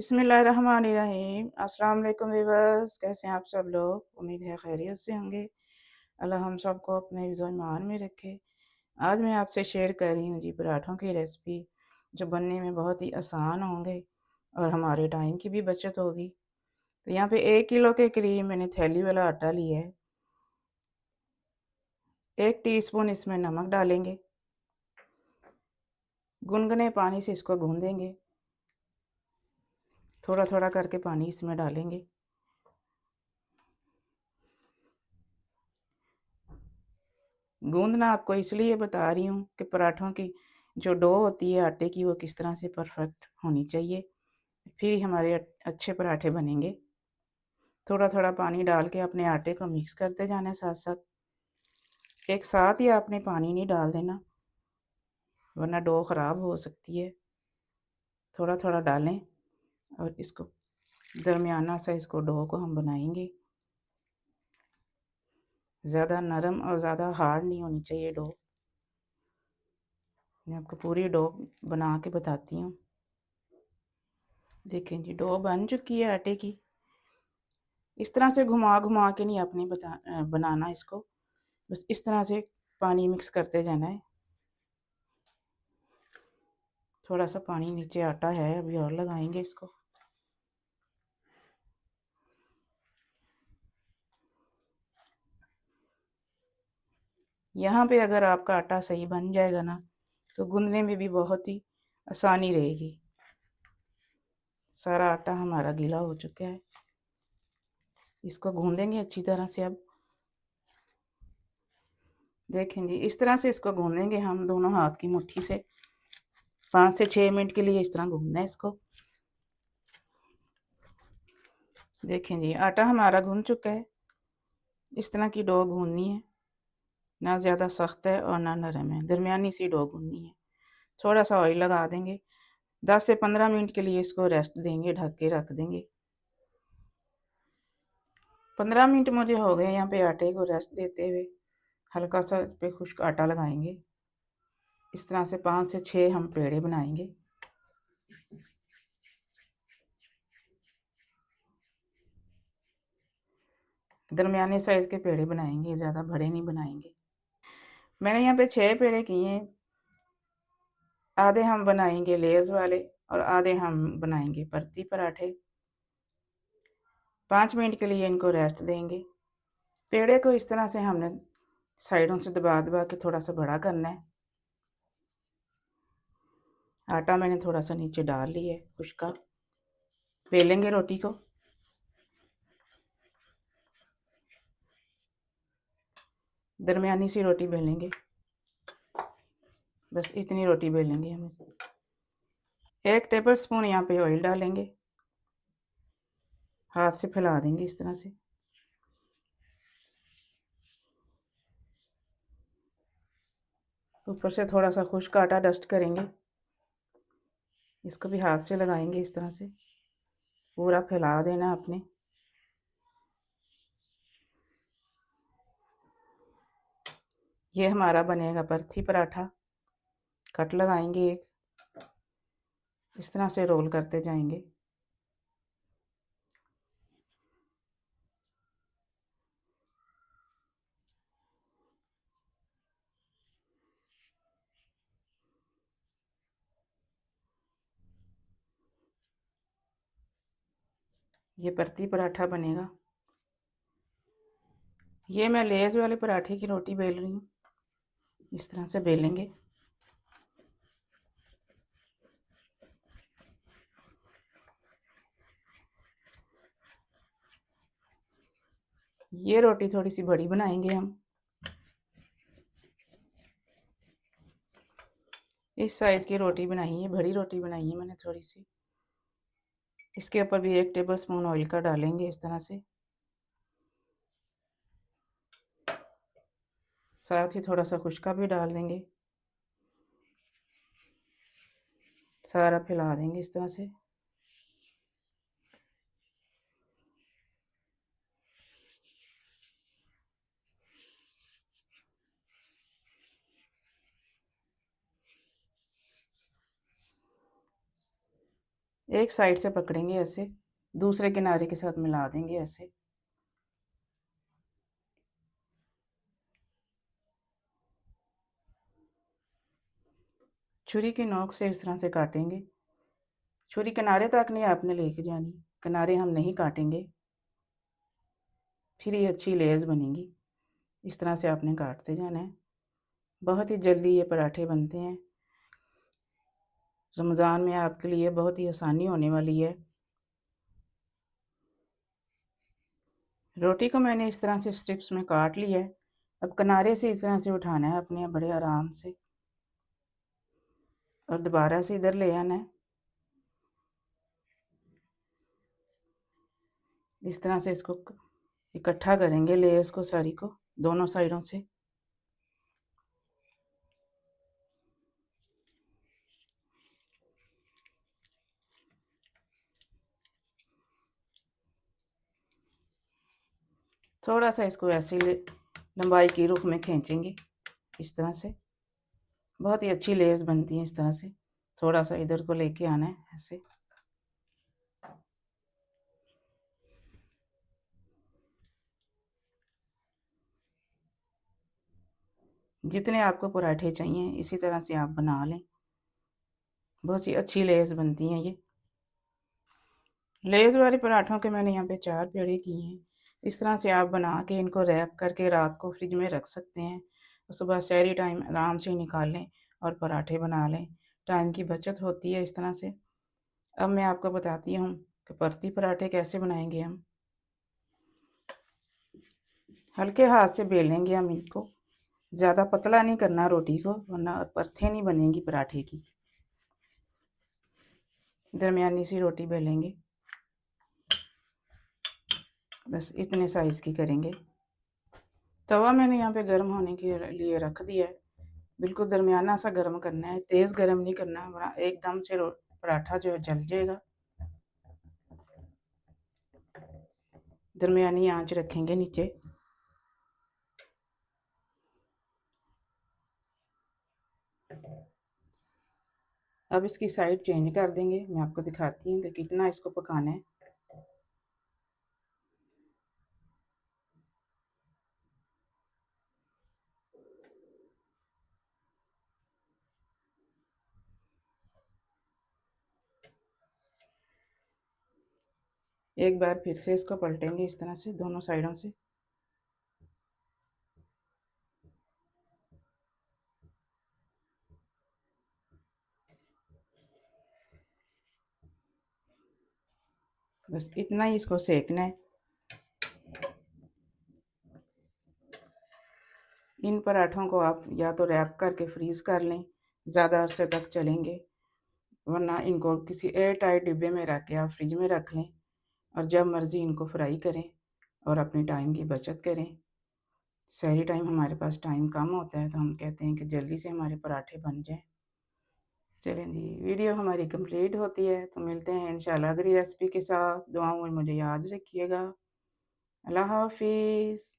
बिस्मिल्लाहिर्रहमानिर्रहीम। अस्सलाम वालेकुम वीवर्स, कैसे हैं आप सब लोग? उम्मीद है खैरियत से होंगे। अल्लाह हम सबको अपने हिफ्ज़ और ईमान में रखे। आज मैं आपसे शेयर कर रही हूँ जी पराठों की रेसिपी, जो बनने में बहुत ही आसान होंगे और हमारे टाइम की भी बचत होगी। तो यहाँ पे 1 किलो के करीब मैंने थैली वाला आटा लिया है। 1 टीस्पून इसमें नमक डालेंगे। गुनगुने पानी से इसको गूँधेंगे। थोड़ा-थोड़ा करके पानी इसमें डालेंगे। गूँदना आपको इसलिए बता रही हूँ कि पराठों की जो डो होती है आटे की, वो किस तरह से परफेक्ट होनी चाहिए, फिर ही हमारे अच्छे पराठे बनेंगे। थोड़ा-थोड़ा पानी डाल के अपने आटे को मिक्स करते जाना है साथ-साथ। एक साथ ही आपने पानी नहीं डाल देना, वरना डो ख़राब हो सकती है। थोड़ा-थोड़ा डालें और इसको दरमियाना सा इसको डो को हम बनाएँगे। ज़्यादा नरम और ज़्यादा हार्ड नहीं होनी चाहिए डो। मैं आपको पूरी डो बना के बताती हूँ। देखें जी, डो बन चुकी है आटे की। इस तरह से घुमा-घुमा के नहीं आपने बनाना इसको, बस इस तरह से पानी मिक्स करते जाना है। थोड़ा-सा पानी नीचे आटा है, अभी और लगाएँगे इसको। यहाँ पे अगर आपका आटा सही बन जाएगा ना, तो गूँदने में भी बहुत ही आसानी रहेगी। सारा आटा हमारा गीला हो चुका है। इसको गूँदेंगे अच्छी तरह से अब। देखें जी, इस तरह से इसको गूँदेंगे हम दोनों हाथ की मुट्ठी से। 5 से 6 मिनट के लिए इस तरह गूँधना है इसको। देखें जी, आटा हमारा गूँध चुका है। इस तरह की डो गूँधनी है, ना ज़्यादा सख्त है और ना नरम है, दरमियानी सी डो गूँधनी है। थोड़ा-सा ऑयल लगा देंगे। 10 से 15 मिनट के लिए इसको रेस्ट देंगे, ढक के रख देंगे। 15 मिनट मुझे हो गए यहाँ पे आटे को रेस्ट देते हुए। हल्का सा इस पे खुश्क आटा लगाएंगे। इस तरह से 5 से 6 हम पेड़े बनाएंगे। दरमियाने साइज़ के पेड़े बनाएंगे, ज़्यादा बड़े नहीं बनाएंगे। मैंने यहाँ पे 6 पेड़े किए हैं। आधे हम बनाएंगे लेयर्स वाले और आधे हम बनाएंगे परती पराठे। 5 मिनट के लिए इनको रेस्ट देंगे। पेड़े को इस तरह से हमने साइडों से दबा-दबा के थोड़ा-सा बड़ा करना है। आटा मैंने थोड़ा-सा नीचे डाल लिया है खुश्का। बेलेंगे रोटी को। दरमियानी सी रोटी बेलेंगे। बस इतनी रोटी बेलेंगे हम। 1 टेबल स्पून यहाँ पे ऑयल डालेंगे। हाथ से फैला देंगे इस तरह से। ऊपर से थोड़ा-सा खुश्क आटा डस्ट करेंगे। इसको भी हाथ से लगाएंगे इस तरह से। पूरा फैला देना आपने। ये हमारा बनेगा परथी पराठा। कट लगाएंगे एक। इस तरह से रोल करते जाएंगे। ये परती पराठा बनेगा। ये मैं लेज़ वाले पराठे की रोटी बेल रही हूँ। इस तरह से बेलेंगे। ये रोटी थोड़ी सी बड़ी बनाएंगे हम। इस साइज़ की रोटी बनाई है, बड़ी रोटी बनाई है मैंने थोड़ी सी। इसके ऊपर भी 1 टेबल स्पून ऑयल का डालेंगे इस तरह से। साथ ही थोड़ा-सा खुश्का भी डाल देंगे। सारा फैला देंगे इस तरह से। एक साइड से पकड़ेंगे ऐसे, दूसरे किनारे के साथ मिला देंगे ऐसे। छुरी की नोक से इस तरह से काटेंगे। छुरी किनारे तक नहीं आपने लेके जानी, किनारे हम नहीं काटेंगे, फिर ये अच्छी लेयर्स बनेंगी। इस तरह से आपने काटते जाना है। बहुत ही जल्दी ये पराठे बनते हैं। रमज़ान में आपके लिए बहुत ही आसानी होने वाली है। रोटी को मैंने इस तरह से स्ट्रिप्स में काट लिया है। अब किनारे से इस तरह से उठाना है अपने, बड़े आराम से, और दोबारा से इधर ले आना है। इस तरह से इसको इकट्ठा करेंगे, लेयर्स को सारी को, दोनों साइडों से। थोड़ा सा इसको ऐसे लंबाई की रुख में खींचेंगे इस तरह से। बहुत ही अच्छी लेयर्स बनती हैं इस तरह से। थोड़ा सा इधर को लेके आना है ऐसे। जितने आपको पराठे चाहिए इसी तरह से आप बना लें। बहुत ही अच्छी लेयर्स बनती हैं ये। लेयर्स वाले पराठों के मैंने यहाँ पे 4 पेड़े किए हैं। इस तरह से आप बना के इनको रैप करके रात को फ्रिज में रख सकते हैं और सुबह सहरी टाइम आराम से निकाल लें और पराठे बना लें। टाइम की बचत होती है इस तरह से। अब मैं आपको बताती हूँ कि परती पराठे कैसे बनाएंगे हम। हल्के हाथ से बेलेंगे हम इनको, ज़्यादा पतला नहीं करना रोटी को, वरना परतें नहीं बनेंगी पराठे की। दरमियानी सी रोटी बेलेंगे, बस इतने साइज़ की करेंगे। तवा मैंने यहाँ पे गर्म होने के लिए रख दिया है। बिल्कुल दरमियाना सा गर्म करना है, तेज़ गर्म नहीं करना, वरना एकदम से पराठा जो है जल जाएगा। दरमियानी आंच रखेंगे नीचे। अब इसकी साइड चेंज कर देंगे। मैं आपको दिखाती हूँ कि कितना इसको पकाना है। एक बार फिर से इसको पलटेंगे इस तरह से दोनों साइडों से। बस इतना ही इसको सेकना है। इन पराठों को आप या तो रैप करके फ्रीज़ कर लें, ज़्यादा अरसे तक चलेंगे, वरना इनको किसी एयर टाइट डिब्बे में रख के आप फ्रिज में रख लें और जब मर्ज़ी इनको फ्राई करें और अपने टाइम की बचत करें। सहरी टाइम हमारे पास टाइम कम होता है, तो हम कहते हैं कि जल्दी से हमारे पराठे बन जाएँ। चलें जी, वीडियो हमारी कंप्लीट होती है, तो मिलते हैं इंशाल्लाह अगली रेसिपी के साथ। दुआओं में मुझे याद रखिएगा। अल्लाह हाफ़िज़।